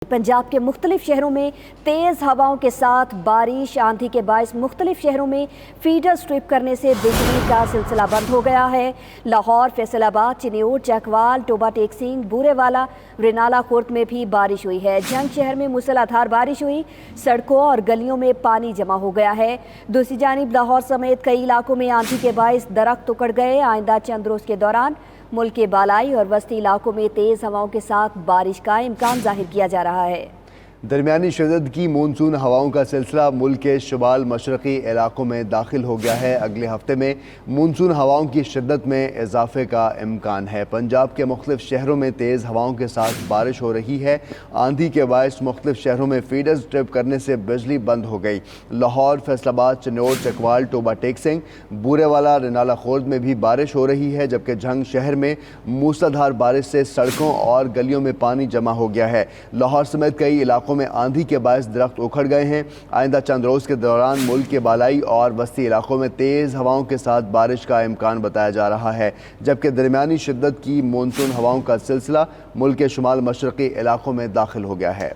पंजाब के मुख्तलिफ शहरों में तेज़ हवाओं के साथ बारिश आंधी के बायस मुख्तलिफ शहरों में फीडर स्ट्रिप करने से बिजली का सिलसिला बंद हो गया है। लाहौर, फैसलाबाद, चिन्योट, चकवाल, टोबा टेक सिंह, बूरेवाला, रेनाला खुर्द में भी बारिश हुई है। जंग शहर में मूसलाधार बारिश हुई, सड़कों और गलियों में पानी जमा हो गया है। दूसरी जानिब लाहौर समेत कई इलाकों में आंधी के बायस दरख्त उखड़ गए। आइंदा चंद रोज़ के दौरान मुल्क के बालाई और वस्ती इलाकों में तेज़ हवाओं के साथ बारिश का इम्कान जाहिर किया जा रहा है। दरमियानी शिद्दत की मानसून हवाओं का सिलसिला मुल्क के शुमाल मशरक़ी इलाकों में दाखिल हो गया है। अगले हफ्ते में मानसून हवाओं की शिद्दत में इजाफे का इम्कान है। पंजाब के मुख्तलिफ शहरों में तेज़ हवाओं के साथ बारिश हो रही है। आंधी के बायस मुख्तलिफ शहरों में फीडर स्ट्रिप करने से बिजली बंद हो गई। लाहौर, फैसलाबाद, चिन्योट, चकवाल, टोबा टेक सिंह, बूरेवाला, रेनाला खुर्द में भी बारिश हो रही है, जबकि जंग शहर में मूसलाधार बारिश से सड़कों और गलियों में पानी जमा हो गया है। लाहौर समेत कई इलाकों में आंधी के बायस दरख्त उखड़ गए हैं। आइंदा चंद रोज़ के दौरान मुल्क के बालाई और वस्ती इलाकों में तेज़ हवाओं के साथ बारिश का इम्कान बताया जा रहा है, जबकि दरमियानी शिद्दत की मानसून हवाओं का सिलसिला मुल्क के शुमाल मशरक़ी इलाकों में दाखिल हो गया है।